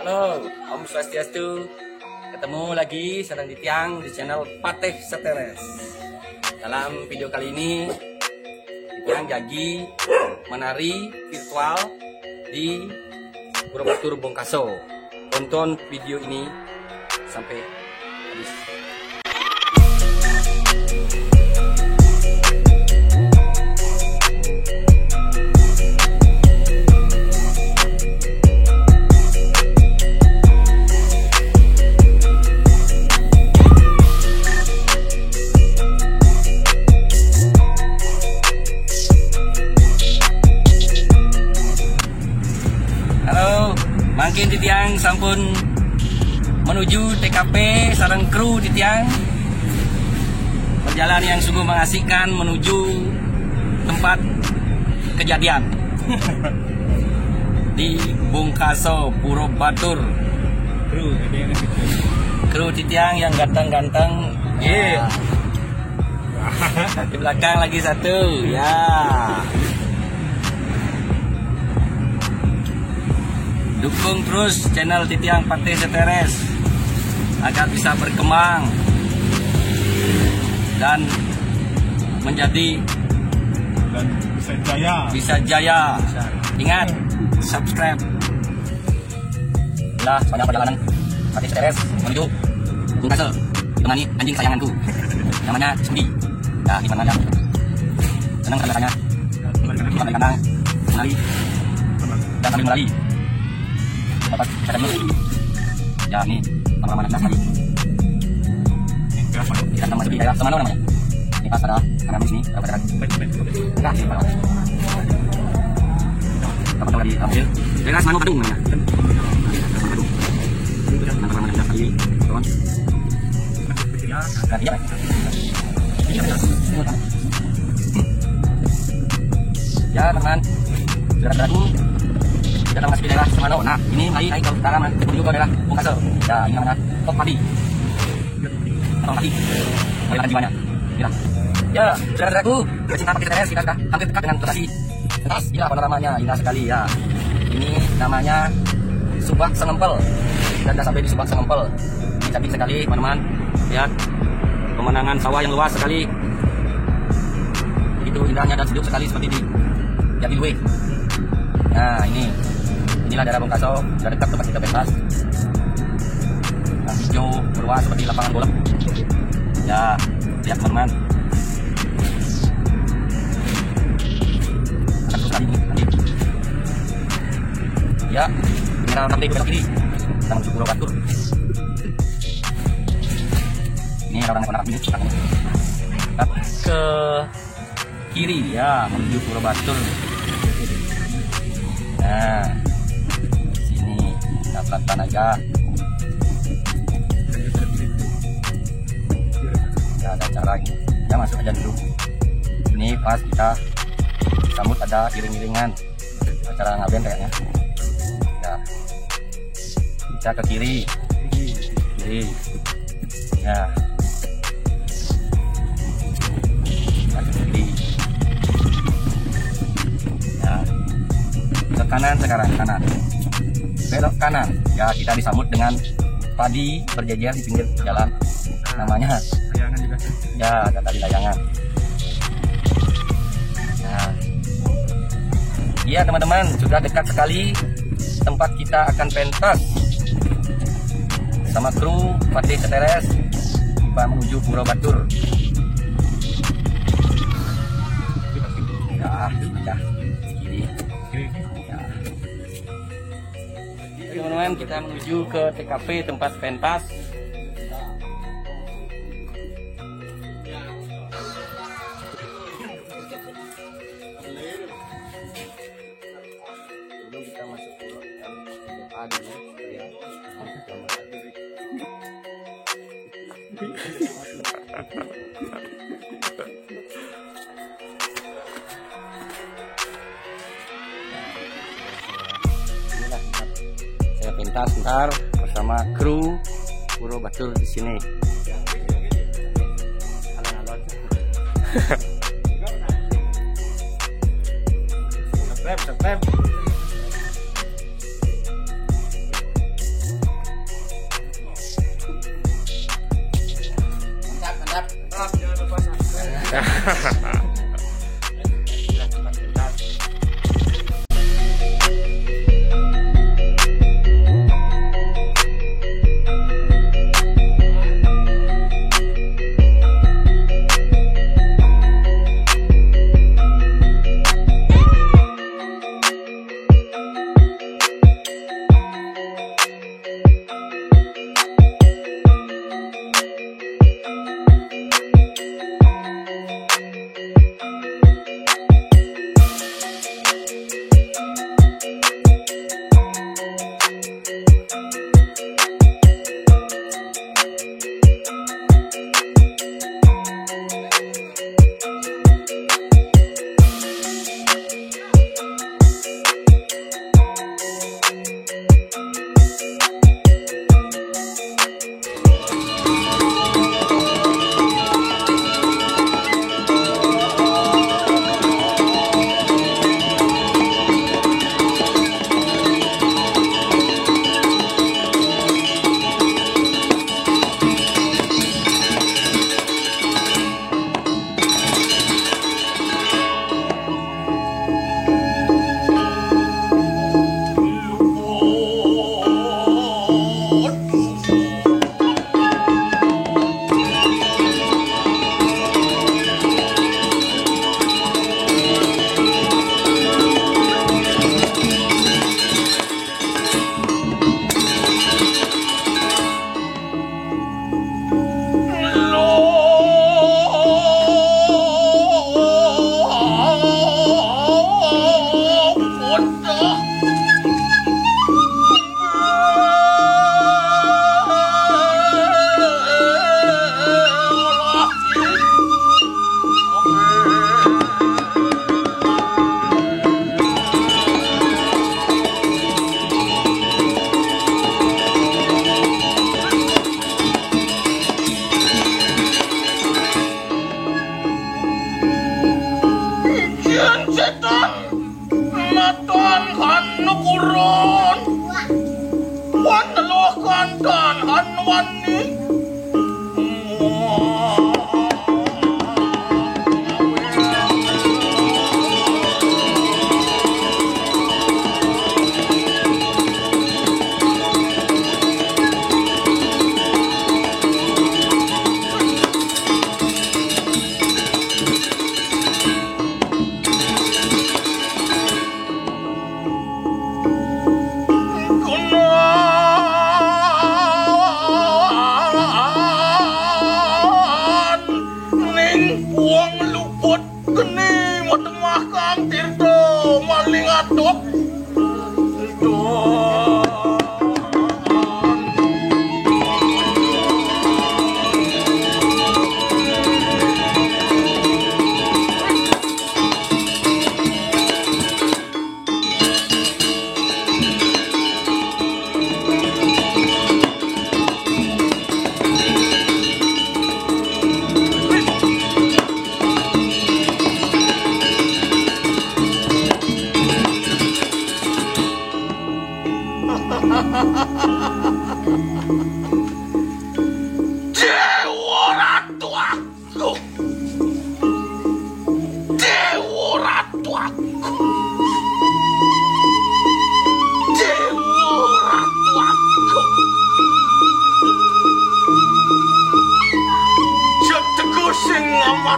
Halo, Om Swastiastu. Ketemu lagi Sarang Ditiang di channel Pateh Seteres. Dalam video kali ini, Ditiang Jagi menari virtual di Borobudur Bongkaso. Tonton video ini sampai habis. Mungkin Ditiang sampun menuju TKP sareng kru Ditiang, perjalanan yang sungguh mengasihkan menuju tempat kejadian di Bongkaso Borobudur. Kru Ditiang yang ganteng-ganteng, di belakang lagi satu, ya. Dukung terus channel Ditiang Pateh Seteres agar bisa berkembang dan menjadi bisa jaya. Ingat, subscribe. Lah, pada perjalanan Pateh Seteres menuju Bongkaso ditemani anjing kesayanganku namanya Sudi. Ya, di mana ya? Senang rasanya. Di kandang menari dan sambil menari. Dapat kita dulu. Ya, ini pengalaman kita sekali. Kita akan masuk di daerah Semano namanya. Ini pas ada karena di sini berapa dekat. Nah, ini Pak. Dapat lagi ambil. Daerah Semano Padung namanya. Pengalaman kita sekali. Kawan. Nah, iya. Ya, teman-teman. Saudara-saudaraku, kita masuk di daerah Semano. Nah, ini naik ke utara menuju ke daerah Bongkaso. Ya, ini namanya Tok Padi. Tok Padi. Bagaimana jiwanya? Ya, saudara-saudaraku, pecinta Pateh Seteres, kita sudah hampir dekat dengan lokasi pentas. Ya, panoramanya indah sekali ya. Ini namanya Subak Sengempel. Dan sudah sampai di Subak Sengempel. Ini cantik sekali, teman-teman. Lihat pemandangan sawah yang luas sekali. Itu indahnya dan sejuk sekali seperti di Jatiluwe. Nah, inilah daerah Bongkaso, sudah dekat tempat kita pentas. Yang hijau berwarna seperti lapangan bola. Ya, lihat teman-teman. Akan terus lagi nanti. Ya, mineral nanti belok kiri. Kita menuju Borobudur. Ini orang yang ini ke kiri ya, menuju Borobudur. Nah, sini kita pelan-pelan aja. Ya, ada cara ini. Ya, masuk aja dulu. Ini pas kita sambut ada iring-iringan. Acara ngaben kayaknya. Ya, kita ke kiri. Kiri. Ya. Masuk ke kiri. Ya. Ke kanan sekarang, kanan. Belok kanan. Ya, kita disambut dengan padi berjejer di pinggir jalan. Namanya layangan juga. Ya, ada tadi layangan. Nah. Iya, teman-teman, sudah dekat sekali tempat kita akan pentas sama kru Pateh Seteres menuju Borobudur. Ya, kiri. Teman-teman, kita menuju ke TKP tempat pentas. Sebelum kita masuk ke saya pentas ntar bersama kru Borobudur di sini. Subscribe.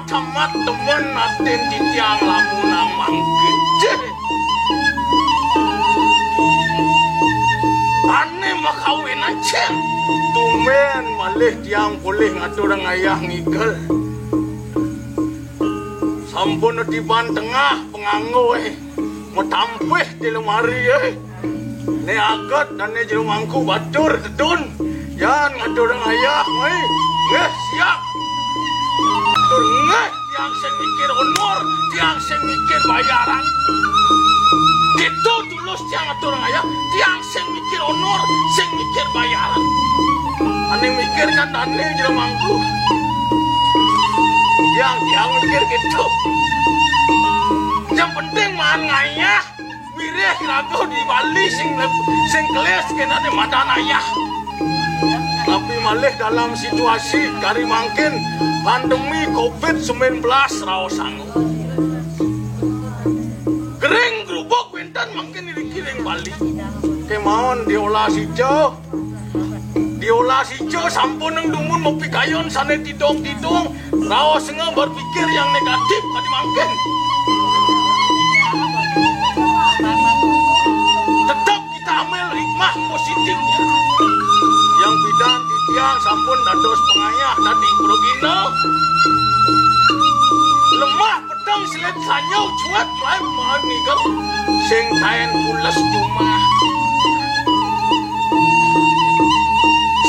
tamat temen aten di tiang lamunang mangkin. Ane makawin aja. Tumen malih tiang boleh ngaturang ayah ngigel. Sampun di ban tengah penganggo matampeh di lemari ne agat dan ne jero mangku batur tetun. Yan ngaturang ayah nges siap. Nggak, tiang sing mikir honor, tiang sing mikir bayaran. Gitu tulus tiang atur ayah, tiang sing mikir honor, sing mikir bayaran. Aneh mikir kan aneh jero mangku. Tiang mikir gitu. Yang penting man ngayah, wireh rago di Bali sing keles kena di madan ayah. Tapi malih dalam situasi kari mangkin pandemi COVID-19 raosang. Gering gerubuk wintan mangkin dikiring Bali. Kemauan diolah sijo. Diolah sijo sampun nang dumun mau pikayon sana tidong-tidong. Raos nga berpikir yang negatif kadi mangkin. Tetap kita ambil hikmah positifnya. Yang bidan titiang sampun dados pengayah tadi progino. Lemah pedang selet sanyau cuat lain mahal nikel. Sing taen pulas jumah.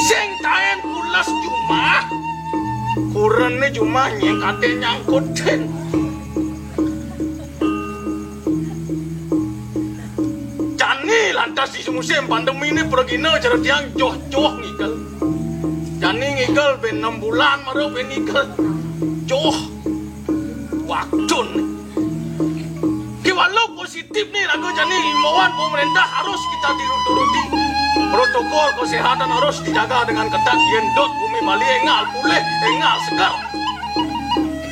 Sing taen pulas jumah. Kurene jumah yang kate nyangkutin. Lantas di musim pandemi ini progino cara tiang joh-joh ngikel. Jani ngikel ben 6 bulan maro ben ngikel. Joh. Waktun. Ki walau positif nih lagu jani himbauan pemerintah harus kita dirututi. Protokol kesehatan harus dijaga dengan ketat. Yendot bumi Bali engal pulih, engal segar.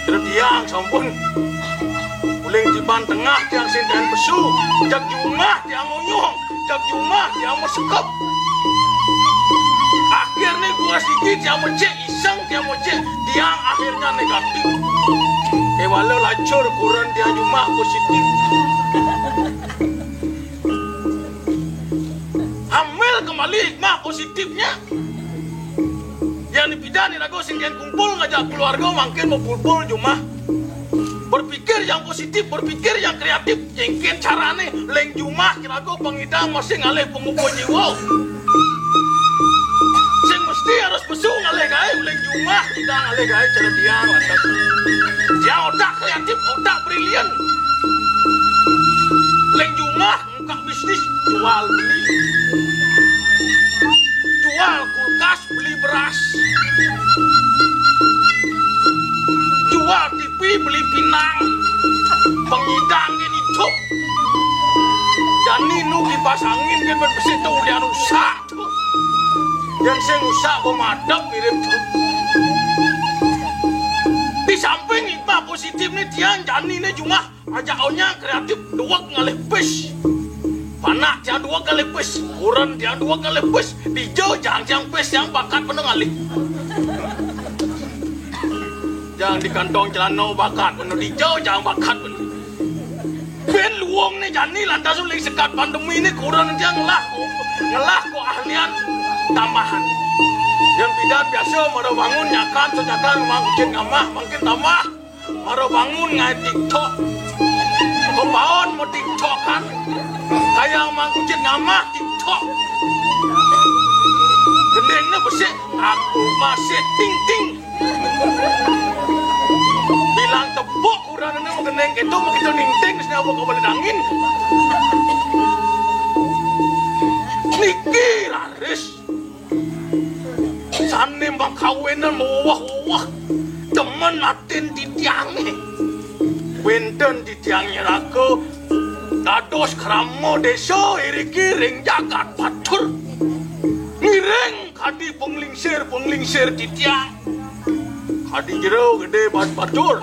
Terus tiang sampun uling jiban tengah tiang sinten pesu, jak jumah tiang unyung. Jak jumah dia mau sekep. Akhirnya gua sikit dia mau cek iseng dia mau cek tiang akhirnya negatif. Walau lacur kurang dia jumah positif. Ambil kembali hikmah positifnya. Yang dipidani lagu singkian kumpul ngajak keluarga makin mau pulpul jumah. Berpikir yang positif, berpikir yang kreatif. Jengkin carane leng jumah kirago pengidang masih ngalih pengumpul jiwa. Sing mesti harus besu ngalih gaya leng jumah kita ngalih gaya cara dia lantas. Dia otak kreatif, otak brilian. Leng jumah muka bisnis jual beli. Jual kulkas beli beras. Jual TV beli pinang. Pengidang ini hidup. Jani nu kipas angin kan bersih tu lian rusak tu. Yang saya rusak pemadam mirip tu. Di samping hikmah positif ni tiang jani ni cuma ajak orang kreatif dua kali pes. Panak tiang dua kali pes. Kurang tiang dua kali pes. Dijauh jangan pes yang bakat penuh kali. Jangan di kantong celana bakat penuh dijauh jangan bakat penuh. Ben luang ni jani lantas uling sekat pandemi ni kurang dia ngelah ko ahlian tambahan. Yang bidan biasa maro bangun nyakan senyakan mangkin ngamah mangkin tamah. Maro bangun ngai TikTok. Kepaon mau TikTok kan. Kayak mangkin ngamah TikTok. Gendengnya bersih aku masih ting-ting. Bilang tebuk kurang ini mau gendeng itu mau kita ning-ting senyap kau balik angin. Niki laris. Sanim bang kawinan mau wah temen atin di tiangnya. Wenten di tiangnya raku. Dados kramo desa iriki ring jagat batur. Ngiring kadi penglingsir di tiang. Kadi jero gede batur.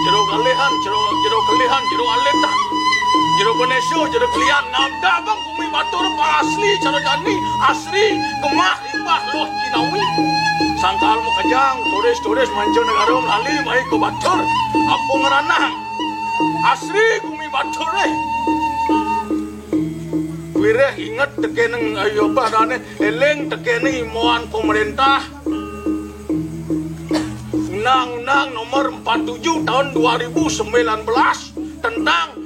Jero kalihan, jero kalihan, jero aletan. Jero benesyo, jero kalian ngamda bang bumi batur pang asli cara jani asli gemah limbah loh kinawi. Sangkal mo kajang turis manjo negara melalui mai ko batur. Apo ngeranang asli bumi batur Wireh ingat tekeneng ayo badane eleng tekeneng imuan pemerintah. Undang-Undang nomor 47 tahun 2019 tentang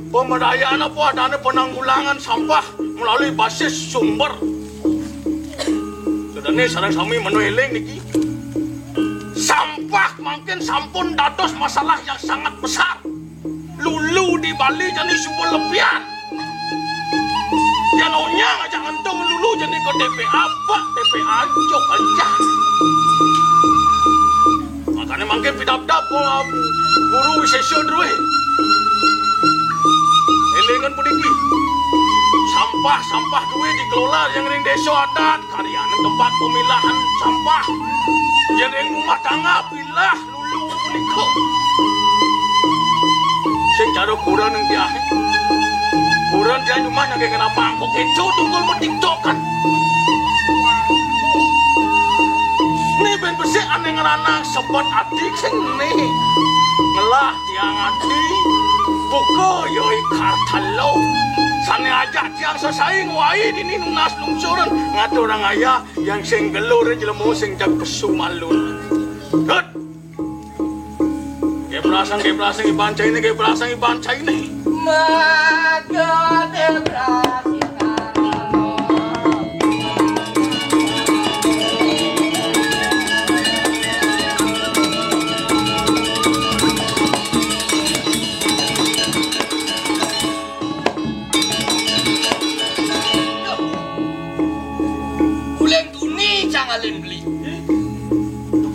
pemberdayaan adanya penanggulangan sampah melalui basis sumber. Sedene sareng sami menueling niki. Sampah makin sampun dados masalah yang sangat besar. Lulu di Bali jadi sumber lebihan. Yang onyang aja ngentong lulu jadi ke TPA apa? TPA jok aja. Makanya makin pidap-dap guru session dulu. Elengan pun iki. sampah duit dikelola yang ring desa adat karyanan tempat pemilahan sampah yang ring rumah tangga pilah lulu puniko sing cara kurang yang dia kurang dia cuma yang kena mangkok itu tunggul mentiktokan ini ben bersih aneh ngeranang sebut adik sing nih ngelah tiang adi buko yoi kartalo sane aja tiang sesaing wai dini nunas lungsuran ngatur orang ayah yang sing gelur jelemu sing jag pesu malun good gebrasan ibancai ini Maka debrasi alin beli.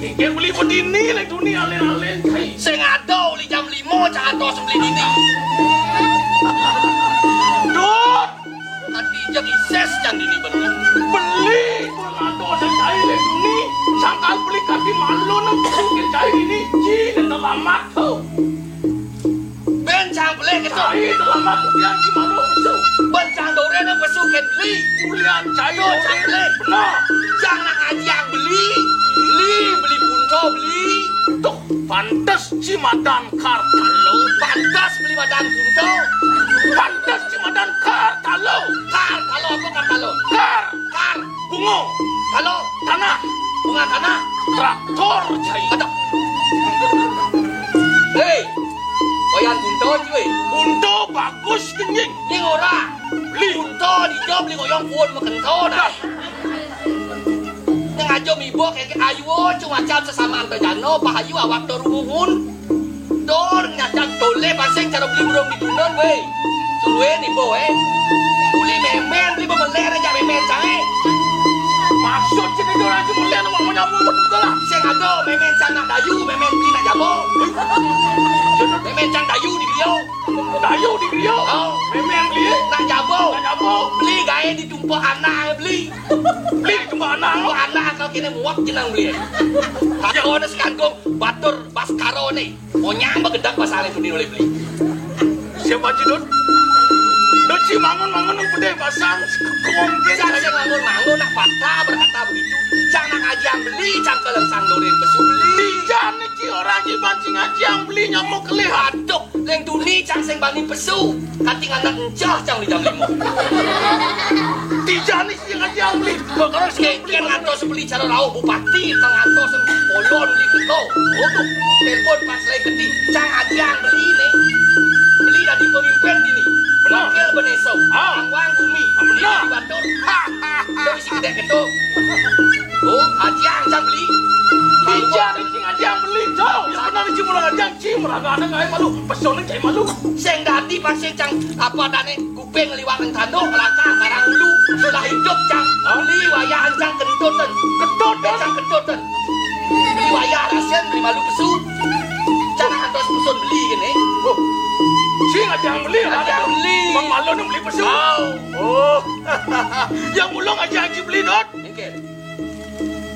Kengkel beli pedini lek duni alin-alin. Sing ado li jam 5 cak atos beli dini. Dot. Kati jak ises jam dini bener. Beli ado sing cai lek duni. Sangkal beli kati malu nang kengkel cai ini. Ji dan lama tuh. Ben cang beli gitu. Cai lama tuh yang di malu betul. Ben cang dore nang pesu ken beli. Bulian cai cang beli. Benar. Jangan ajang beli punco beli. Tuh, pantas Cimadan Kartalo. Pantas beli badan punco. Pantas Cimadan Kartalo. Kartalo apa Kartalo? Kar bungo. Kalau Tanah. bunga tanah. Traktor cai. Aduh. Hei, koyan punco cuy. Punto bagus kenying. Ini ora. Beli punco dijob beli ngoyong pun mekento dah. Ngajo mibo kayak ayu cuma jam sesama antojano pahayu awak dorumuhun dor nyajak tole paseng cara beli burung di tunon weh suwe nih bo beli memen beli bebeler aja memen cae Maksud sini dorang aja mulia nama menyamu berdua lah. Sing ado memen can nak dayu memen beli nak jabo memen can dayu di beliau Dayu di beliau. oh Memen beli. nak jabo Jabo. beli gaya ditumpuk anak beli Beli cuma Kalau anak. anak kau kena muak jenang beli. Kalau ada sekangkung batur baskaro nih, mau nyambak gedang pasal itu oleh beli. Siapa Dut? Dut si mangun yang gede pasang kongkeng. Jangan saya mangun nak patah berkata begitu. Jangan aja yang beli, cangkel yang sandorin pesu beli. Jangan ki orang ki pancing aja yang beli nyamuk kelihatan. Aduh, leng duni cang sing bani pesu. Kating anak encah cang di jam 5. Tijani sih aja yang beli. Kalau sekian ngantos beli calon rauh bupati, kang ngantos polon beli beto. Untuk telepon pas lagi ketik, cang aja yang beli nih. Beli dari pemimpin ini. Wakil beneso, angwang bumi, benar. di batur. Dari si gede gitu. Oh, aja yang beli. Tijani sih aja yang beli. Jauh, yang benar sih murah aja sih murah ada kayak malu. Pesonan kayak malu. Sing dadi pasti cang apa dane kuping liwat tando kelaka karang ulu. Sudah hidup cang beli wayah cang kentoten. Cang kentoten. Beli wayah rasen beli malu pesu. Cang antos pesun beli gini. Oh. Sih aja yang beli. Aja yang beli. Bang malu yang beli pesu. Oh. Yang mulung aja yang beli Dot. Oke.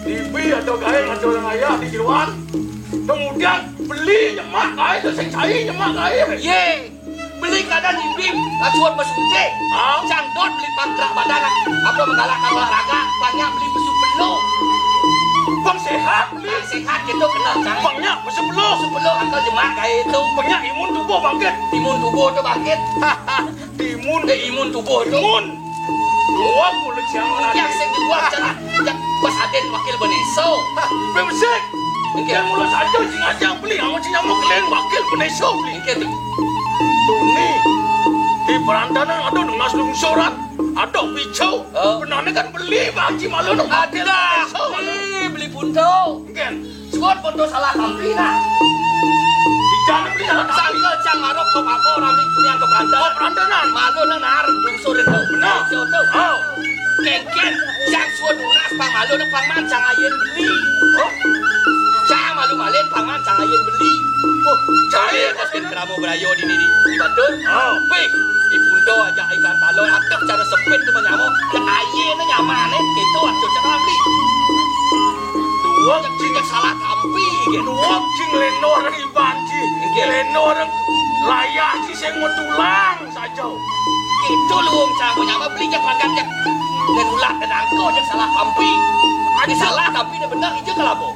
TV atau gaya atau orang ayah di Jeruan. Kemudian beli nyemak gaya itu sing cai nyemak gaya. Ye. Beli kadang ibim acuan pesunte. Cang dot beli pangkrak badan apa menggalakkan olahraga banyak beli pesu pelu. Bang sehat beli. Sehat gitu kenal cang. Bangnya pesu belum. Pesu pelu akal jemaah kayak itu. Bangnya imun tubuh bangkit. Imun tubuh tuh bangkit. Imun Imun tubuh tuh. imun. Dua puluh jam Yang sing dibuat cara yang pas aden wakil beneso. Bemsek. Oke. Yang mulai saja sing aja yang beli. Amat sing nyamuk kalian wakil beneso beli. Oke tuh. Tuni di perantanan ada nunas lungsuran. Ada picau. Benarnya kan beli bagi malu dong. Ada. Beli punto. Mungkin. Sebut punto salah kampina. Jangan beli salah Sangkel cang marok kok apa orang ni punya ke perantanan. perantanan. Malu nang nar lungsur itu. Benar. Jauh tuh. Ken cang suat nunas pang malu nang pang man cang ayen beli. Cang malu malen pang man cang ayen beli. Cari koskin keramo berayo di batur. Baik. Di punto Kedo aja ikan talon aduh cara sempit tu menyamu. Yang aye na nyaman itu aduh cara beli. Dua Cing salah tampi gitu. dua cing leno dari banci. Leno orang layak ci sing mau tulang saja. Itu luang cang punya mah beli jak makan jak dan ulat dan angko jak salah tampi. Ada salah tapi dia benar itu kelabo.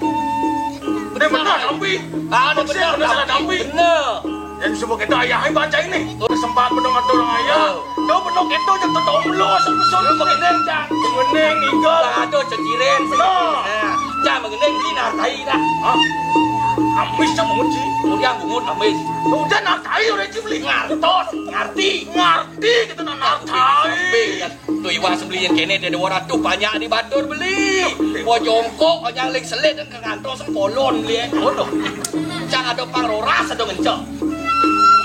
Benar tampi. Ah, dia benar salah tampi. Benar. Yang semua kita ayah yang baca ini. Kesempatan menong atau orang ayah. Kau menong itu yang tetap melos. Aku mengeneng cang. Mengeneng iga. Ada ceciren. Nah, cang mengeneng beli nartai dah. Hah? Amis cang menguji. Kemudian bungut amis. Udah nartai udah beli. Ngartos, ngerti. Ngerti kita nak nartai. Tu iwan sebeli yang kene ada orang tu banyak di Batur beli. Mau jongkok, yang leng selit dan kantor sempolon beli. Bodoh. Cang ada pangroras ada ngencok.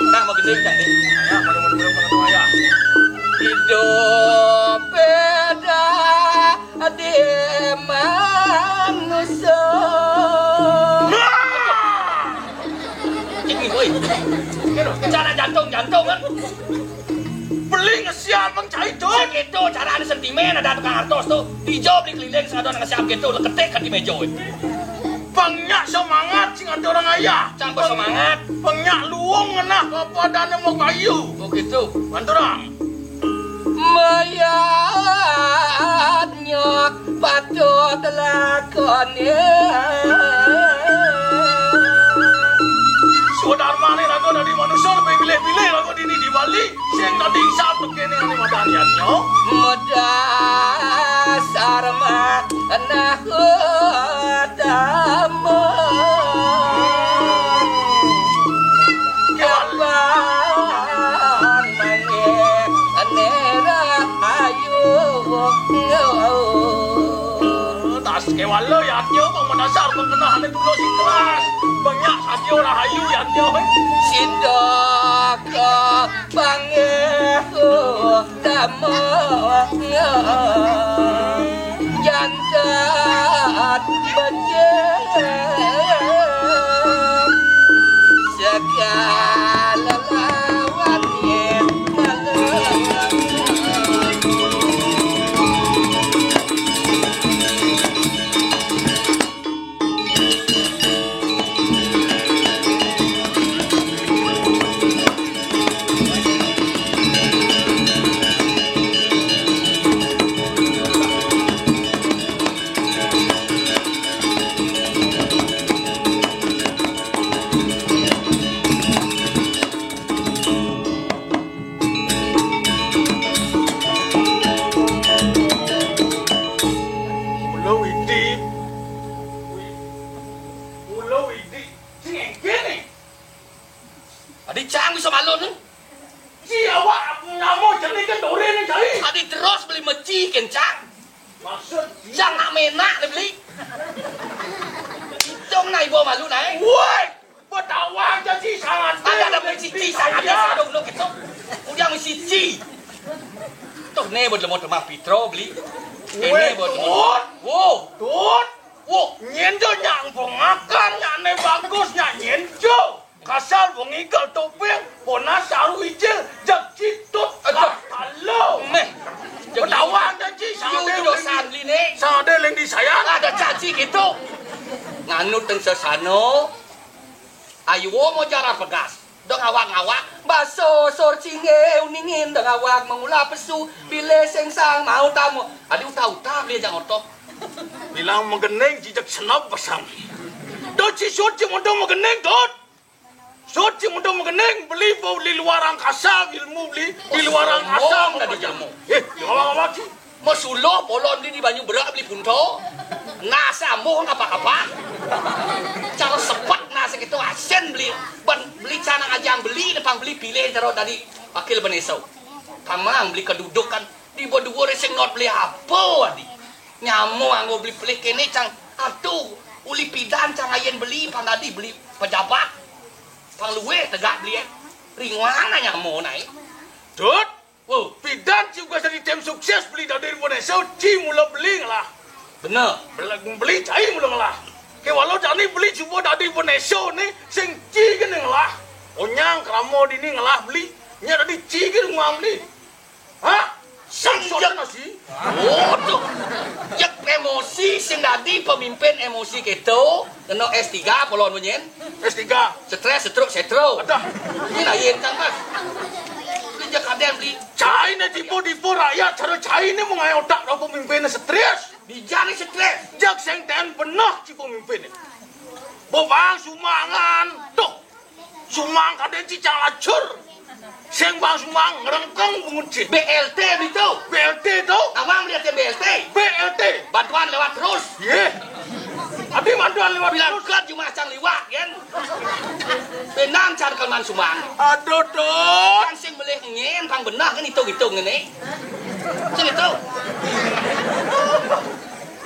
Nah, mau gede tak ni? Ayah, mana ayah. Hidup beda di manusia. Ini woi. Cara jantung kan? Beli ngesian bang cai tu. Gitu cara ada sentimen ada tukang artos tu. Dijawab di keliling sadon ngesiap gitu leketek kan di meja woi. Banyak semangat sing ada orang ayah. Campur semangat. Banyak luang ngena kepada mau kayu. Oh gitu. Banturang. Mayat nyok patut lakonnya. Saudara mana lagu dari manusia lebih pilih-pilih lagu ini di Bali. Sing tadi satu kene ane madaniannya. Medasar mah anak damo. Kapan mange anera ayu. Tas kewalo ya nyo kung manasar kung kenahan itu lo sing kelas. Banyak saja orang hayu ya nyo. Sindaka pangehu damo jantan bejen segala lawannya malam. Pitro beli ini buat tut nyenjo nyang pengakan nyane bagusnya nyenjo kasar pengigal topeng pona saru ijel jak citut halo meh pedawang janji sangat dosan beli ni sangat leng di saya ada janji gitu nganut teng sesano ayo mau cara pegas dong awak-awak baso sor cinge uningin dong awak mengula pesu bile sengsang mau tamu aduh tahu beli jangan otok bilang mengeneng jijak senap pasang dot si suci mudah mengeneng dot suci mudah mengeneng beli bau di luar angkasa ilmu beli di luar angkasa mau tadi jamu awak-awak sih mau sulo polon beli di banyu berak beli punto nasa mau apa-apa cara sepat nasa gitu asen beli beli canang aja yang beli depan beli pilih taruh tadi wakil benesau kamang beli kedudukan di bodoh reseng not beli apa adi nyamuk anggo beli pelik kene cang atuh uli pidan cang ayen beli pan tadi beli pejabat pang luwe tegak beli ringwana nyamuk naik dot pidan juga jadi tim sukses beli dari benesau ci mula beli lah bener beli cai mula lah ke walau jani beli cuma dari benesau nih sing ci gini lah onyang kramo dini ngelah beli nya tadi ci gini ngam beli Hah? Sang soalnya sih. Oh tuh. Jak emosi sing dadi pemimpin emosi gitu. Kena S3 polon menyen. S3. Stres, setro. Ada. Ini lain kan mas. Ini jak kaden beli. Cai ini tipu-tipu rakyat. Cara cai ini mengayo otak do pemimpinnya stres. Dijani stres. Jak sing ten benar ci pemimpinnya. Bobang sumangan. Tuh. Sumang kaden cicang lacur. Sing bang sumang ngerengkeng penguncit. BLT itu. BLT tuh. Awang lihat BLT. BLT. Bantuan lewat terus. Ye. Abi bantuan lewat Bilang terus. kat cuma can liwat kan. Benang can kelman sumang. Aduh tuh. Kan sing boleh ngen pang benah kan hitung-hitung ini. Sing itu.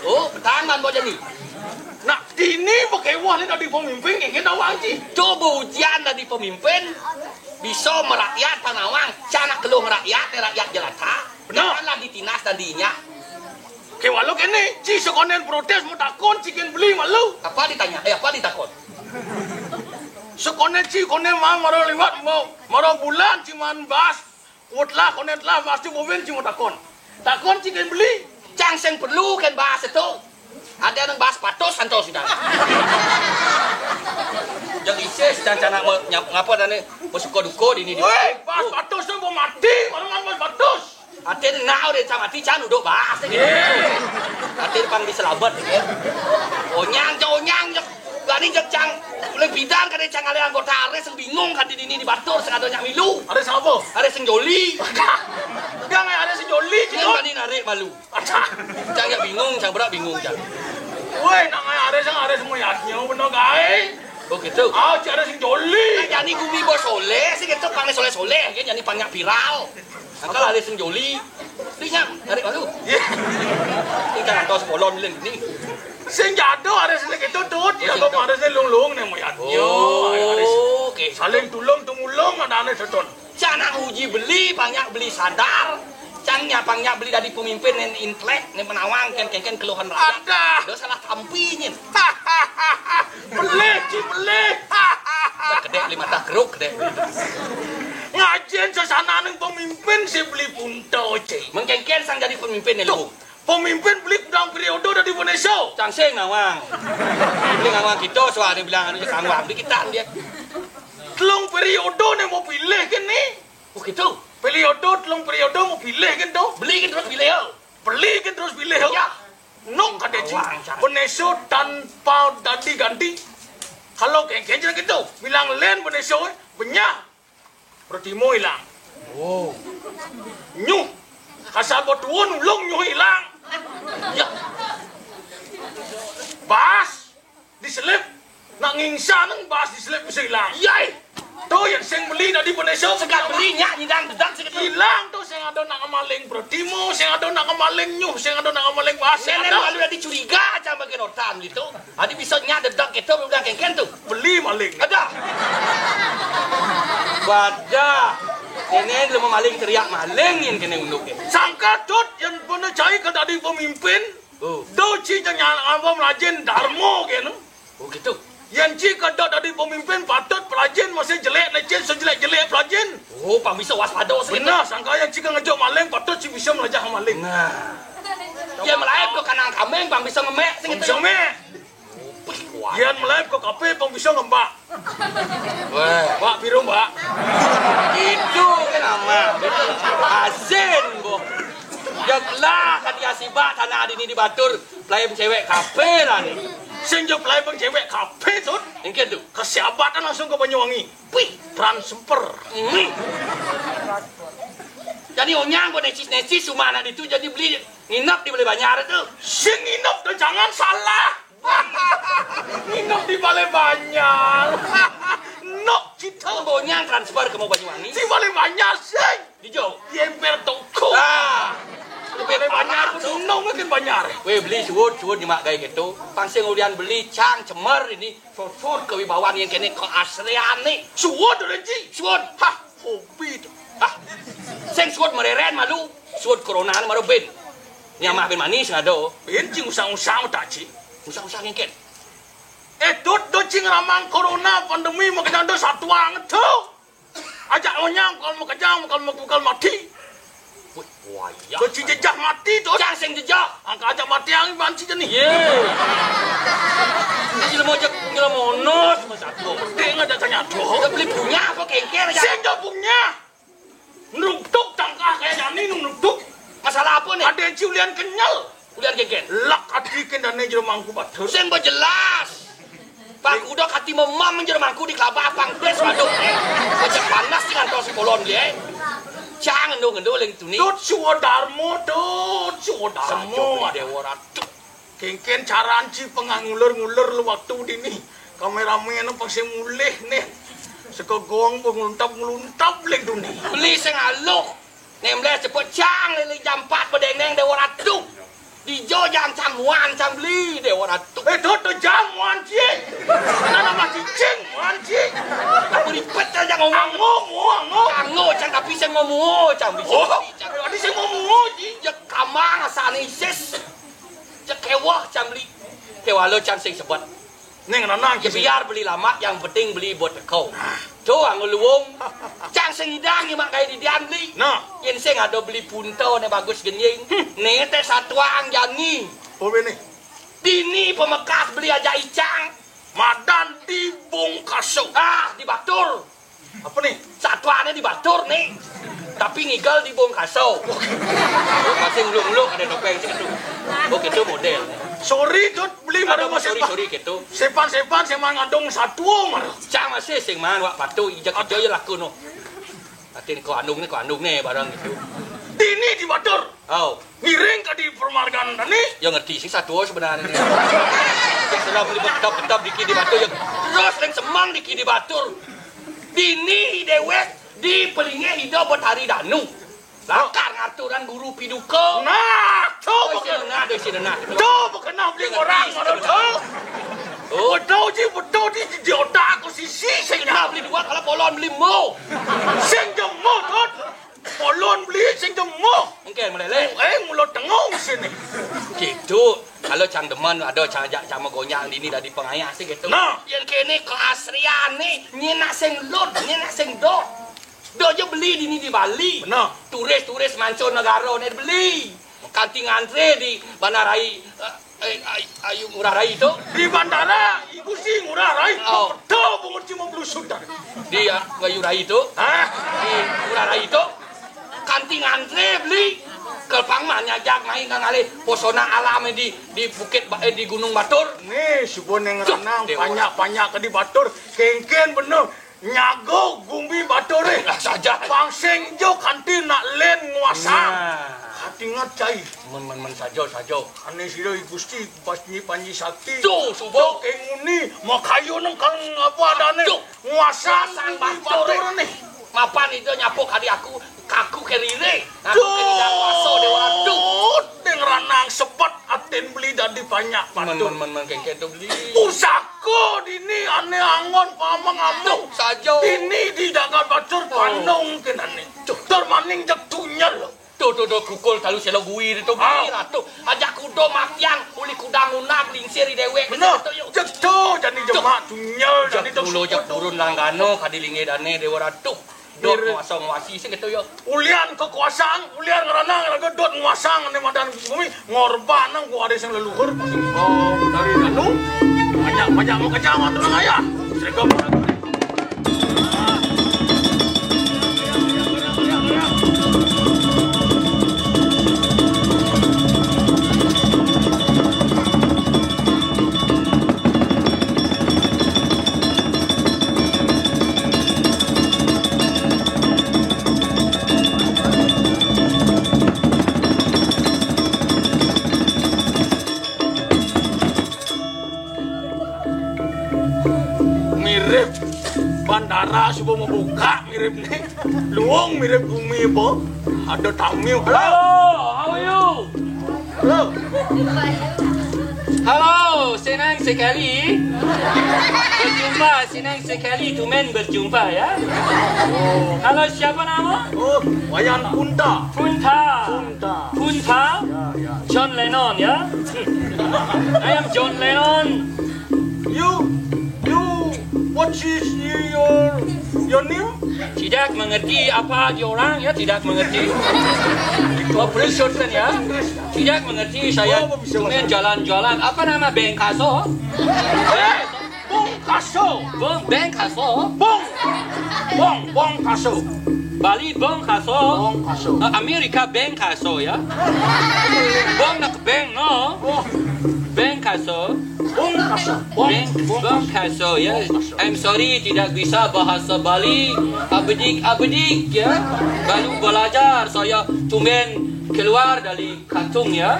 Oh, pertahanan mau jadi. Nah, ini bekewah ni dari pemimpin ingin awang ci. Coba ujian dari pemimpin bisa merakyat panawang, canak keluh rakyat jelata. Benar. Janganlah ditinas dan diinyak. Kewalo kene, ci sekonen protes mau takon cikin beli malu. Apa ditanya? Apa ditakut? Sekonen ci konen mang maro liwat mau maro bulan ciman bas. Utlah konen lah pasti mobil ci mau takon. Takon cikin beli. Cang sing perlu kan bahas itu. Ada yang bahas patos santos sudah. Jangan isis dan canak ngapa dan bersuka duka di ni. Weh, bas batus tu mau mati, orang bas batus. Aten nau dia cang mati can duduk bahas. Aten pang diselamat kan. Onyang. Gani jak cang lebih bidang kan cang ada anggota ares yang bingung kan di ni batur sing ada nyak milu. Ada siapa? Ada sing joli. Jangan ada si Joli ci. Kan tadi narik malu. Cang ya bingung, cang berak bingung cang. Weh, nang ada semua yaknya bener gae. Oh gitu. Ah, ci ada si Joli. Yani gumi bos soleh, sih gitu panggil soleh kan yani panggil viral. Angkal ada sing joli. Lihat, narik malu. Ini jangan tos polon bilang gini. Sing jatuh ada sing gitu tut. Ya kok ada sing lung-lung nih moyatnya. Oke. Saling tulung tumulung ada ane setun. Cana uji beli, banyak beli sadar. Cangnya banyak beli dari pemimpin yang intelek, yang menawang ken keluhan rakyat. Ada. Dia salah tampinya. Beli. Kedek lima tak keruk kedek. Ngajian sesana neng pemimpin si beli punto cik. Mengken sang jadi pemimpin yang lu. Pemimpin beli pedang periode dari Indonesia. Cang sing ngawang. Beli ngawang kita soal dia bilang anu ngawang di kita dia. Telung periode nih mau pilih kan nih. Oh gitu. Telung periode mau pilih kan tuh. Beli kan terus pilih yo. Beli kan terus pilih yo. Ya. Nok kade cik. Indonesia tanpa ganti. Kalau kengkeng gitu, bilang len Indonesia banyak. Berarti mau hilang. Oh. Nyuh. Kasabot tuan ulung nyuh hilang. Ya. Bas diselip. Nak ngingsa nang bas diselip bisa hilang. Yai. Tuh yang sing beli dari Indonesia Sekat beli nyak nyidang dedang sekat. hilang tuh sing ada nak ngamaling bertimo, sing ada nak ngamaling nyuh, sing ada nak ngamaling bahasa. Nenek malu dah dicuriga aja bagian otam gitu. Adi bisa nyak dedang kita udah kengken tuh. Beli maling. Ada. Wadah. Nenek lu maling teriak maling yang kena unduk ya. Sangka tut yang bener cai ke tadi pemimpin. Oh. Doci jangan apa melajin darmo gitu. Oh gitu. Yang jika dari pemimpin patut pelajin masih jelek lecen sejelek-jelek pelajin. Oh, pang bisa waspada sedikit. Benar, sangka yang jika ngejok maling patut si bisa melajah maling. Nah. Dia melayap ke kanan kambing pang bisa ngemek sedikit. Bisa me. Yang melayap ke kafe pang bisa ngembak. Wah, Mbak biru mbak. itu kan nama. Asin gua. Jaglah kan dia sibak tanah di ni di Batur. Pelayan cewek kafe lah ni. Senjok pelai pang cewek kafe tut. Mungkin tu. Kesiabatan langsung ke Banyuwangi. Wih. Transfer. Jadi onyang gua necis cuma anak itu jadi beli nginap di Balai Banjar itu. Sing nginep dan jangan salah. Nginep di Balai Banjar. Nok cita. Onyang transfer ke Banyuwangi. Di Balai Banjar sing. Di jauh. Di emper toko. Ah. Balai Banjar pun unong makin Banjar. Weh beli suwud nyemak gaya gitu. Pangsing ulian beli cang cemer ini. Suwud kewibawaan yang kini keasrian nih. Suwud reji. Suwud. Hah, hobi tu. Ah. Sing suwud mereren malu. Suwud koronaan malu ben. Nyamah ben manis ada. Benci usang-usang tak cik. Usah-usah ngengket. Tut cing ramang corona pandemi makanya ada satu ang tu. Ajak onyang kalau mau kejang kalau mau mati. Waya. Kecil jejak mati tu. Jangan sing jejak. Angka aja mati yang banci je ni. Ye. Jadi mau jak monos satu. Dengar dah tanya tu. Kita beli punya apa kengker aja. Sing dah punya. Nuktuk tangkah kayak ni nuktuk. Masalah apa nih? Ada yang ciulian kenyal. Kuliah kengker. Lak hati kena ni jero mangku batur. Sing berjelas. Pak udah kati memam menjermangku di kelapa pangpres maduk Macam panas dengan tau si kolon dia Jangan dong leng tu ni Dut suwa darmo dut suwa darmo. Semua dia waratu Kengken cara anci penganguler-nguler lu waktu di ni. Kameramen apa sing mulih nih. Sekegong penguntap-nguntap leng tu ni. Beli sing aluk Nemle cepet cang lele jam 4 bedeng-deng dia waratu Di jo jam camuan cam beli dia waratu Dut jam wanci. Nana masih cing wanci. Apa ribet aja ngomong Ango cang tapi sing ngomong cang bisa Adi sing ngomong ji. Ya kamang asane isis Ya kewah cang beli Kewah lo cang sing sebut Neng nana Ya biar beli lama, yang penting beli buat kau. Coba ngeluung, cang sengidang yang makai di dian beli. Nah, yang seng ada beli punto ne bagus genying. Nih teh satuang jangi. oh ini. Dini pemekas beli aja icang. Madan di Bungkaso. Di Batur. Apa nih? Satuannya di Batur nih. Tapi ngigal di Bungkaso. Masih ngelung-ngelung ada topeng situ. Oh gitu model. Sorry tuh beli Ada mana sorry gitu. Sepan sing ngandung satu mar. Cang masih sing man wak patu ijak itu ya laku no. Atin ko andung nih barang gitu. Dini di Batur. Oh, Miring ke di permargaan tani. ya ngerti sih satu sebenarnya. Setelah beli betap dikit di Batur, ya terus yang semang dikit di Batur. Dini dewek di pelingnya hidup buat hari danu. Lakar ngaturan guru piduko. Nah, Oh, coba sini nah. Coba kena beli orang mana tuh. Oh, Betul di otak aku sisi sing dah beli dua kalau polon beli mo. sing jemo tuh. Polon beli sing jemo. Mungkin meleleh. Mulut tengok sini. Gitu. Kalau cang demen ada cang ajak cang megonyang dini dari pengayah sih gitu. Nah. Yang kene keasrian nih, nyena sing lot, nyena sing do. Do je beli dini di Bali. Benar. Turis mancanegara nih beli. Kanting antre di Bandarai Ayu Ngurah Rai itu. Di bandara ibu sih murah rai. Oh. Tuh bungut cuma belusut dah. Di Ayu Rai itu. Hah? Di Ngurah Rai itu. Kanting antre beli. Kelpang mah nyajak main ngalih posona alam di bukit di Gunung Batur. Nih subon yang ranang Dewa. banyak ke di Batur. Kengken bener. Nyago gumbi Batur eh. Lah saja. Pangseng jo kantin nak len nguasa. Nah. Hati ngacai. Men saja. Ane sila gusti panji sakti. Tuh, subo. Kenguni makayo nang kang apa adane. Tuh. Nguasa Nguasaan gumbi Batur, Batur nih. Mapan itu nyapuk kali aku kaku kerire. Aku kerire waso dewa tuh. Deng ranang sepet aten beli dari banyak Batur. Men kengke itu beli. Pusako dini ane angon pamang amung. Saja. Ini di dagat Batur pandong kenane. Tur maning jak tunyal. Tuh kukul talu selo guir itu beli lah tuh. Ajak kudo mafiang uli kudang unap lingsir di dewek. Bener. Jak tuh jadi jemaah tunyal jadi Jak dulu jak turun langgano kadilinge dane dewa ratu. Dot nguasa nguasi sih gitu ya. Ulian kekuasaan, ulian ngeranang lagu dot nguasang ane madan bumi ngorban nang ku ada sing leluhur. Oh, dari anu banyak mau kejaman orang ayah. Sergap. Bandara sudah mau buka mirip nih. Luang mirip bumi po. Ada tamu. Hello, how are you? Halo, senang sekali berjumpa ya. Halo, siapa nama? Oh, Wayan Punta. Punta. John Lennon ya. I am John Lennon. You, what is your name? tidak mengerti apa diorang ya, tidak mengerti. Operation ya, tidak mengerti saya. Cuma jalan-jalan. Apa nama Bengkaso? Bongkaso. Bengkaso. Bongkaso. Bali Bengkaso. Bongkaso. Amerika Bengkaso ya. Bong nak beng no. Bengkaso. Bengkaso ya. I'm sorry tidak bisa bahasa Bali. Abedik ya. Baru belajar saya tumben keluar dari kantung ya.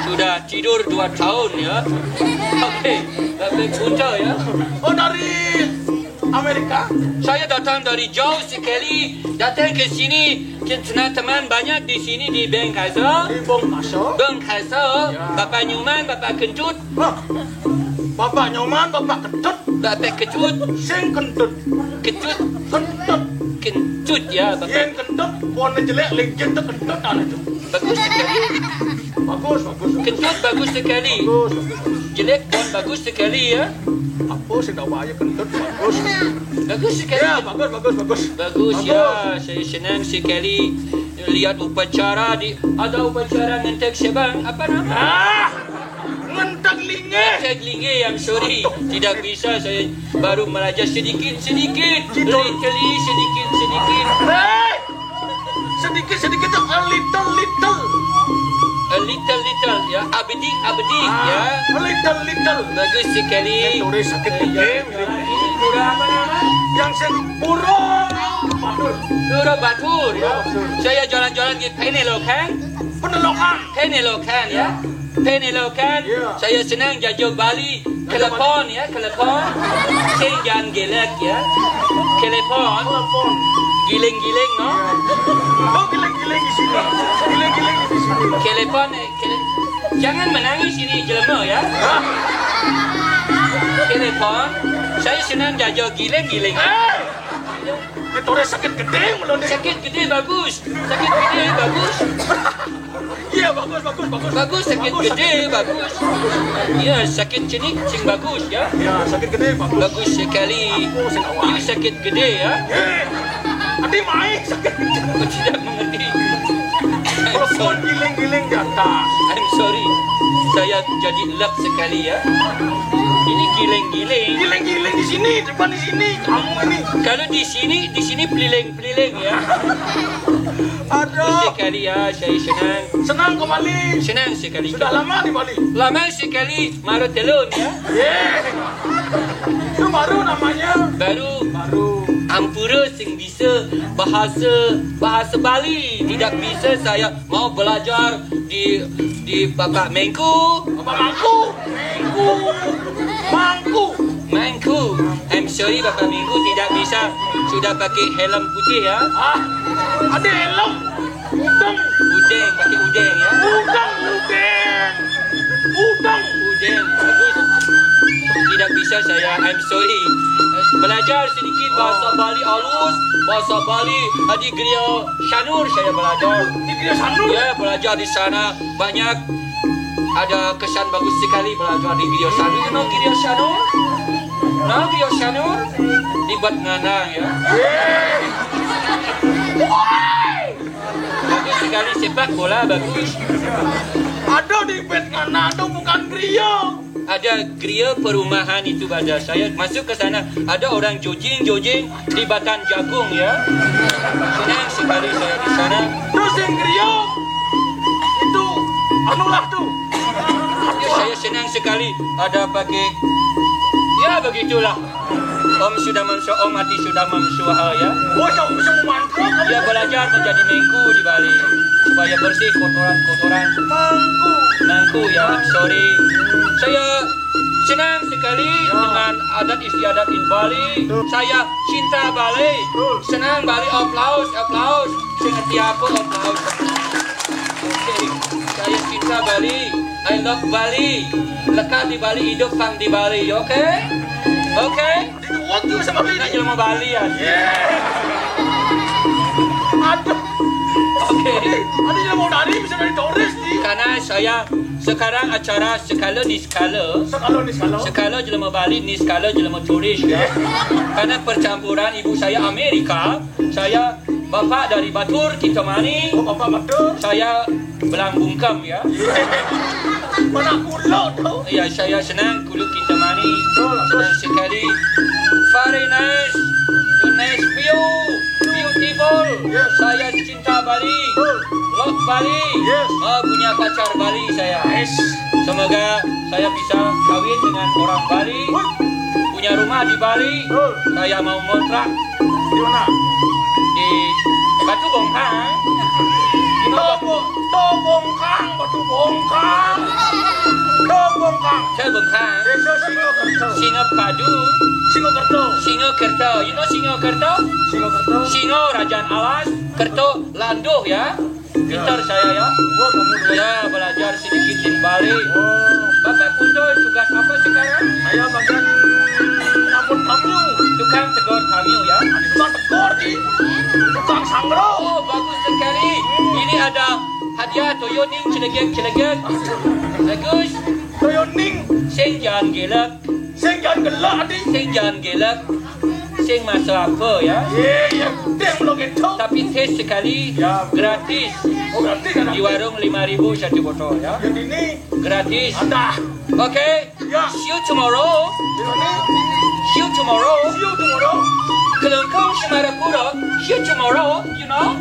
Sudah tidur 2 tahun ya. Oke, punca ya. Oh dari Amerika? Saya datang dari jauh sekali, datang ke sini. Teman-teman banyak di sini di Bengkaso. Di Bongkaso? Bengkaso, Bapak Nyuman, Bapak Kentut. Bapak Nyoman, Bapak Kentut. Bapak Kentut. Sing Kentut. Kentut. Kentut. Kentut ya, Yang Bapak. Kentut, warna jelek, legend tuh Kentut ada itu. Bagus sekali. Bagus. Kentut bagus sekali. Bagus. Jelek pun bagus sekali ya. Apa sih nggak bahaya Kentut, bagus. Bagus sekali. Ya, bagus. Bagus ya, saya senang sekali lihat upacara ada upacara ngentek sebang apa nama? Ngentek linge. Ngentek linge, I'm sorry, tidak bisa saya baru belajar sedikit, little sedikit. Hey! Sedikit tuh a little. Ya, abedik ya. Little. Bagus sekali. Turis sakit gede. Ini pura apa nama? Yang sing burung. Pura Batur ya. Saya jalan-jalan di Penelokan ya. Penelokan. Ya. Saya senang jajak Bali. Kelepon. Sing jangan gelak ya. Kelepon. Telepon. Giling-giling no. Oh, giling-giling di sini. Giling-giling di sini. Kelepon. Jangan menangis ini jelema ya. Kelepon. Saya senang jajak giling-giling. Turis sakit gede melonde. Sakit gede bagus. Iya, bagus. Bagus, sakit gede, bagus. Ya, sakit cenik, sing bagus ya. Ya, sakit gede bagus. Bagus sekali. You sakit gede ya. Adi main sakit gede. Aku tidak mengerti. Telepon giling-giling di atas. I'm sorry. Saya jadi lep sekali ya. Ini giling-giling. Giling-giling di sini, depan di sini. Kamu ini. Kalau di sini peliling-peliling ya. Bagus Aduh. sekali ya, saya senang. Senang ke Bali. Senang sekali. Sudah lama di Bali. Lama sekali maru telun ya. Itu baru namanya. Baru Ampura sing bisa bahasa Bali. Tidak bisa saya mau belajar di Bapak Mengku. Mangku. I'm sorry Bapak Mengku tidak bisa. Sudah pakai helm putih ya. Ada helm. Udeng, pakai udeng ya. Udeng, bagus. Tidak bisa saya. I'm sorry. Belajar sedikit bahasa Bali halus, bahasa Bali di Gria Sanur saya belajar. Di Gria Sanur? Ya, belajar di sana banyak ada kesan bagus sekali belajar di Gria Sanur. You know Gria Sanur? No, Gria Sanur di Batnganang ya. Bagus sekali sepak bola bagus. Ada di Batnganang, itu bukan Gria. Ada geria perumahan itu pada saya masuk ke sana ada orang jogging di Batan Jagung ya. Senang sekali saya di sana. Terus yang Gria itu anulah tuh. Ya, saya senang sekali ada pakai ya begitulah. Om Mati sudah memsuha ya. Oh, kamu bisa memantra. Dia belajar menjadi mengku di Bali supaya bersih kotoran. Mangku ya, sorry. Saya senang sekali dengan adat istiadat di Bali. Saya cinta Bali. Senang Bali. Applause. Sengerti aku applause. Oke. Saya cinta Bali. I love Bali. Lekat di Bali, hidup pang di Bali. Oke? Itu waktu sama Bali. Nak jelma Bali ya. Ada. Oke. Ada yang mau dari bisa dari Torres nih. Karena Sekarang acara skala ni skala. Skala jelema Bali ni skala jelema turis ya. Karena percampuran ibu saya Amerika, saya bapa dari Batur Kintamani. Oh, Bapak Batur. Saya Belang Bungkam ya. Mana kulo tu? Ya, saya senang kulit Kintamani. Senang sekali. Very nice. Nice view. Beautiful. Yes. Saya cinta Bali. Love Bali. Yes. Punya pacar Bali saya. Yes. Semoga saya bisa kawin dengan orang Bali. Punya rumah di Bali. Saya mau kontrak Di mana? di Batu Bongkang. Bongkang, Batu Bongkang. Bongkang. Saya Bongkang. Desa Singokerto. Singapadu. Singokerto. Singokerto. You know Singokerto? Singokerto. Singo Rajan Alas. Kerto Landuh ya. Pintar saya ya. Oh, kamu dulu. Ya belajar sedikit di Bali. Oh, Bapak Kundo tugas apa sekarang? saya bagian nyambut tamu. Tukang tegur tamu ya. Tukang tegor di tukang sanggro. Oh bagus sekali. Ini ada hadiah Toyoning celegek. Bagus. Toyoning. Sing jangan gelak. Sing jangan gelak adik. Sing jangan gelak. Sing masa apa ya. Iya, dia belum gitu. Tapi tes sekali Ya. gratis. Oh, berarti kan Di warung 5.000 satu botol ya. jadi ini Gratis. ada. Okay. Ya. See you tomorrow. Di mana? See you tomorrow. See you tomorrow. Kelengkong Semarapura. See you tomorrow. You know.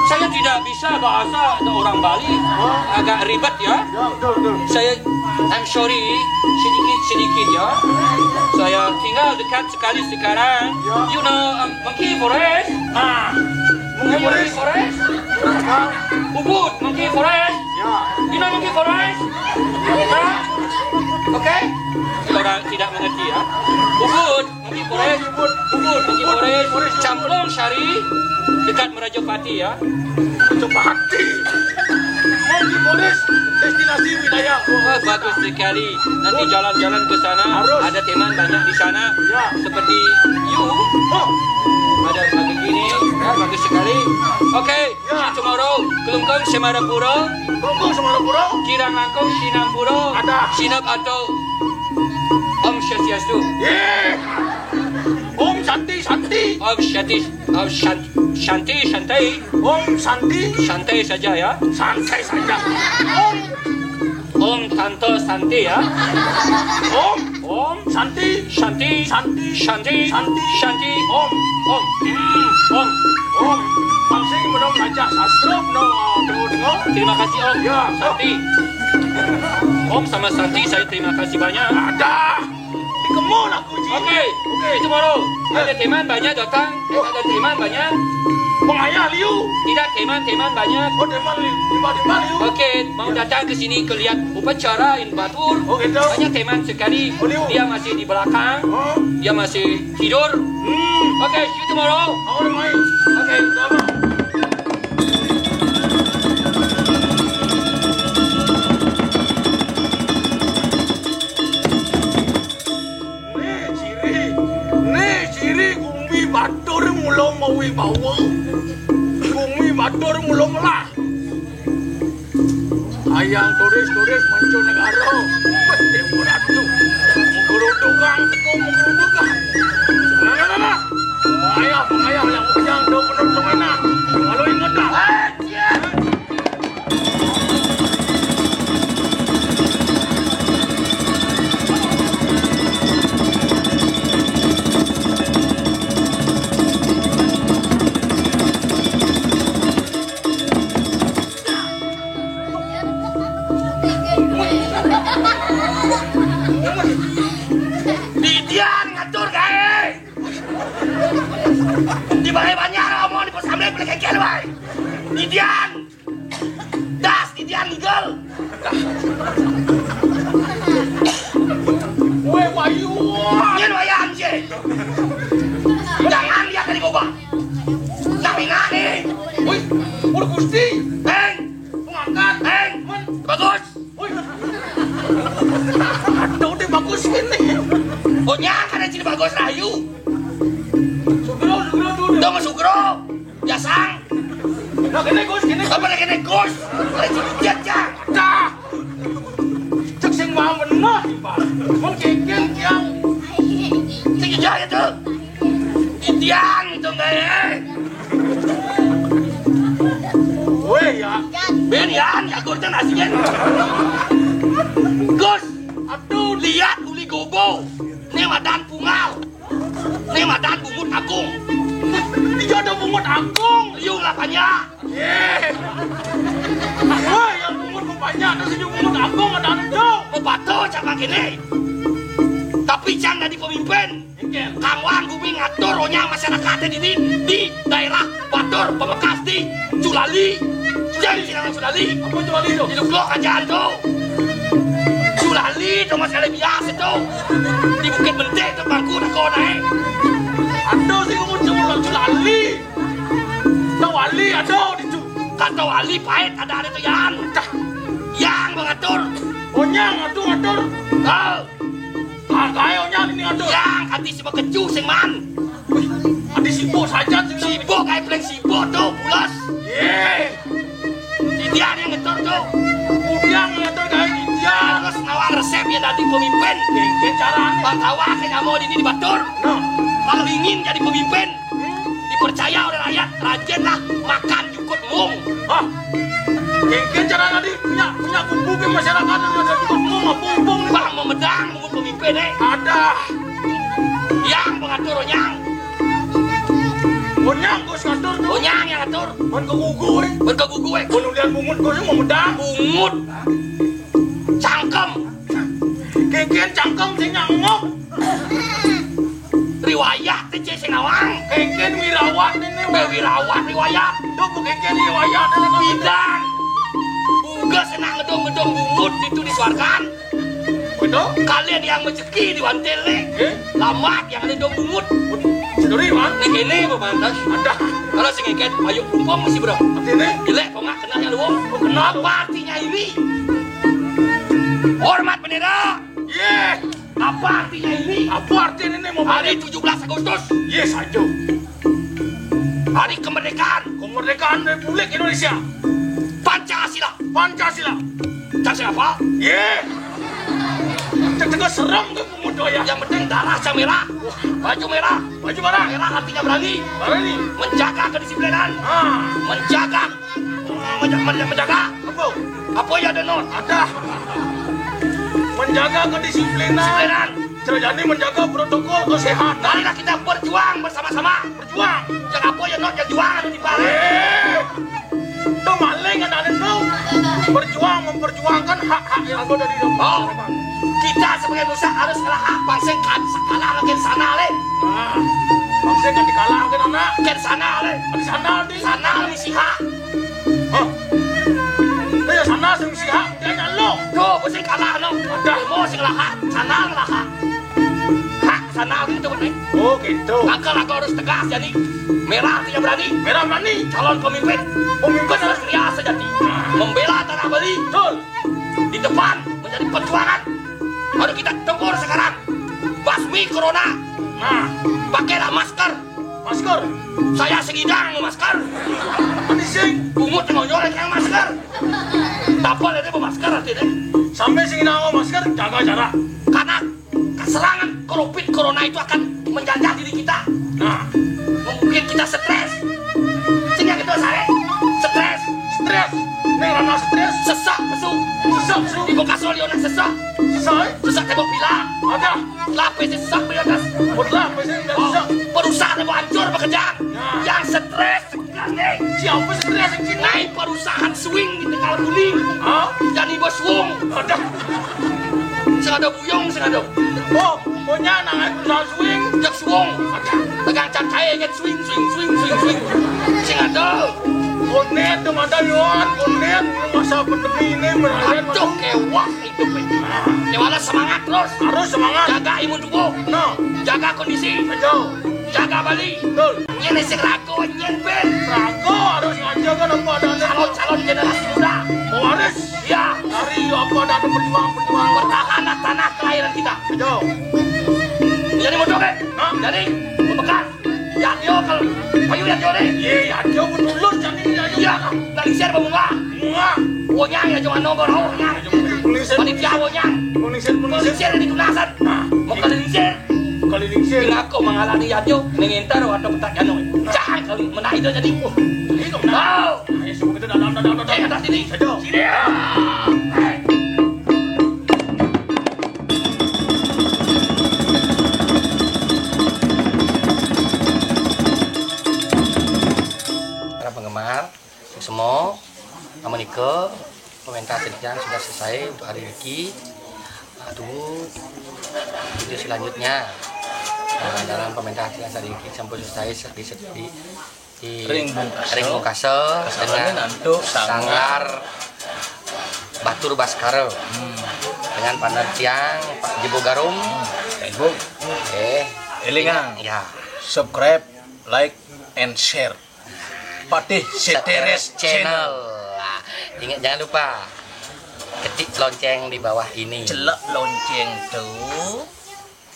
Saya tidak bisa bahasa orang Bali. Agak ribet ya. Ya, betul. Saya I'm sorry sedikit ya. Saya tinggal dekat sekali sekarang. Ya. You know Monkey Forest. Nah, mungkin Monkey boleh. Forest. Ya. Ubud Monkey Forest. Ya. You know Monkey Forest? Nah, okay? Orang tidak mengerti ya. Ubud Monkey Forest. Ubud Monkey Forest. Campung Sari dekat Merajapati ya. Coba hati. Mungkin boleh destinasi wilayah. Oh, bagus sekali. Nanti jalan-jalan ke sana. Harus. Ada teman banyak di sana. Ya. Seperti you. Oh, Ada begini. Ya, bagus sekali. Okay. Ya. See you tomorrow. Kelungkong Semarapura. tunggu Semarapura. Kirang langkong Sinampura. Ada. Sinap atau Om Syastiastu. Yeah. Om Santi. Om Shanti. Om Shanti. Om Santi. Santai saja ya. Santai saja. Om Tante Santi ya. Om Santi. Shanti. Santi. Om. Om. Pangsing menong belajar sastra menong dengar. Terima kasih Om. Ya. Santi. Om sama Santi saya terima kasih banyak. Ada. Di kemon aku ji. Oke. Itu baru. Ada teman banyak datang. Ada teman banyak. Pengayah liu. Tidak teman banyak. Oh demal liu. Oke, mau datang ke sini lihat upacara in Batur. Oh, gitu. Banyak teman sekali. Oh, liu. Dia masih di belakang. Oh. Dia masih tidur. Oke, see you tomorrow. Mau udah main. Oke. Berapa? Nih ciri Gumi Batur mulong mawi bawa. Gumi Batur mulong lah. Ayang turis mancanegara. Mesti muratu. Menggerudukang teko menggerudukang. Nah. Pengayah yang ujang do penuh semena. Kalau ingat dah. Didian ngatur gae. Di balai banyak ngomong di pos ambil boleh kekel wae. Didian. Das Didian legal. We wayu. Nyen wayan je. Jangan lihat dari gobang. Jangan nih. Woi, udah Gusti. Heng. Pengangkat. Heng. Bagus. Woi. Aduh, dia bagus ini. Oh, nyang ada ciri bagus rayu. Sugro dulu. Dong sugro. Jasang. Nah, kene Gus, kene. Apa kene Gus. Boleh cincin ya. Dah. Cek sing mau bener, Pak. Wong kengkeng yang Sing jaya itu. Indian itu enggak ya. weh ya. Benian ya Gus dan aslinya. Gus, aduh lihat uli gobo. Ini madan pungal. Ini madan bungut agung. Dia ada bungut agung. Liung lapanya. Ye. Weh, yang bungut banyak ada sini bungut agung ada itu. Membantu sama kini. Tapi jangan jadi pemimpin. Kang Wan Gumi ngatur onya masyarakat di daerah Batur Pamekasan di Culali. Jadi sinangan Culali. Apa Culali itu? Hidup lo kerjaan tuh. Culali itu masalah biasa tuh. Di Bukit Bentek tuh bangku nak kau naik. Ada sih ngomong Culali. Tahu wali ada di situ. Kata wali pahit ada itu yang mengatur. Onyang atur. Kau Kaya onyang ini atur. yang hati si keju sing man. Adi sibuk saja sih. Sibuk kayak peleng sibuk tuh pulas. Ye. Indian yang ngetur tuh. Udang atur kayak India. Terus ngawang resep yang jadi pemimpin. Kengkeng caranya. Bang Kawan nggak mau di Batur. Nah. Kalau ingin jadi pemimpin, dipercaya oleh rakyat, rajinlah makan jukut mung. Ah. Kengkeng caranya punya kubu ke masyarakat yang ada juga mau bumbung. Bang memedang mung pemimpin Ada. yang mengatur onyang. Onyang gue ngatur tuh. Onyang yang ngatur. Kan ke gugu Berkebu gue. Kalau lihat bungut gue mau medang. Bungut. Cangkem. Kengkeng cangkem sing nyangok. Riwayat tece sing awang. Kengkeng wirawat ini. Bewirawat riwayat. Tuh kengkeng riwayat ini kan. Bidang. Buga senang ngedong-ngedong bungut itu disuarkan. Betul? Kalian yang mejeki di wantele. Lamat yang ada dong bungut. Seduri man. Nih ini pemantas. Ada. Kalau sing ngeket, ayo umpam mesti bro. Artinya? Gilek, kok nggak kenal yang luwung? Apa artinya ini? Hormat bendera. Ye. Apa artinya ini? Apa artinya ini mau Hari balik? 17 Agustus, Ye saja. hari kemerdekaan, Kemerdekaan Republik Indonesia. Pancasila. Pancasila. Pancasila apa? Ye. Cek serem ke bungut doya. Yang penting darah merah, baju merah. Baju mana? Merah artinya berani, Mana nih? menjaga kedisiplinan, Ah. menjaga, menjaga. Apa? Apa ya Denon? Ada. Menjaga kedisiplinan. Disiplinan. Jadi menjaga protokol kesehatan. Marilah kita berjuang bersama-sama. Berjuang. Yang apa ya Non? Yang juang anu di balik. Itu maling ada itu. Berjuang memperjuangkan hak-hak yang ada di dalam. Oh, kita sebagai manusia harus kalah hak bangsa kan kalah lagi sana le. Nah, bangsa kan dikalahkan anak. Ke sana le. Di sana di. Sana le si hak. Hah? Dia sana sing si hak dia nyalok. Tuh, mesti kalah no. Ada mau sing lah hak. Sana lah hak. Hak sana itu benar. Oh gitu. Maka aku harus tegas jadi. Merah artinya berani. Merah mani. Calon pemimpin. Pemimpin harus Kesatria sejati. Membela tanah Bali. betul. Di depan menjadi perjuangan. Harus kita tempur sekarang. Basmi corona. Nah, Pakailah masker. masker. Saya segidang mau masker. Ini sing Bungut ngonyolek yang masker. Tapal ini mau masker artinya. sampai sing nanggo masker jaga jarak. Karena serangan COVID corona itu akan menjajah diri kita. Nah, Mungkin kita stres. Sehingga kita saya stres. stres. Neng rana stres. Sesak pesu. Sesak su. Di muka solionan sesak. Selesai. Sesak tembok bila. Ada. Lapis sesak di atas. Betul. Biasanya udah Oh, sesak. perusahaan mau hancur pekerjaan. Nah. Yang stres sekarang nih. Siapa stres yang sini? Naik perusahaan swing di Tegal Kuning. Hah? Jadi bos wung. Ada. Sing ada buyung, sing ada Oh, punya nang perusahaan swing. jak swung. Tegang cakai kan swing. Sing ada. Bonet tuh ada yuan. Bonet masa pandemi ini berada. Aduh kewah hidup ini. Gimana semangat terus. Harus semangat. Jaga imun tubuh. No. Jaga kondisi. Ayo. Jaga Bali. Betul. Nyen sing rago, nyen ben. Rago harus ngajakan apa ada Calon generasi muda. Waris. Ya, Dari apa ada perjuangan. pertahanan tanah kelahiran kita. Ayo. Jadi mau coba. Hah? Jadi membekas. Ya, yo kalau payu ya jore. Ye, ayo menulur jadi ayo Iya, nalisir pemunga. Bunga. Wonya ya cuma nongol wonya. Panitia wonya. Nalisir di tunasan. Mau nalisir. Kali ningsir. Ngaku menghalangi yajo, nengintar atau petak jano. Jangan kali menah itu jadi. Itu nah. Ayo semua kita dalam. Atas sini. Sini. Para penggemar, semua, Amanike, pementasannya sudah selesai untuk hari ini. Tunggu video selanjutnya. Dalam pementasan hari ini sampai selesai di Ring Bungkase dengan sanggar Batur Baskara dengan panitian Pak Jibo Garum. Facebook. Elingan. Ya. Subscribe, like, and share. Patih Seteres Channel. Nah, ingat jangan lupa ketik lonceng di bawah ini. Celak lonceng tuh.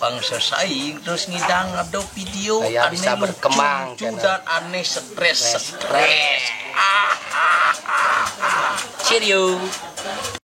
Bangsa saing terus ngidang ada video Saya bisa berkembang, lucu dan aneh stres. Cheerio.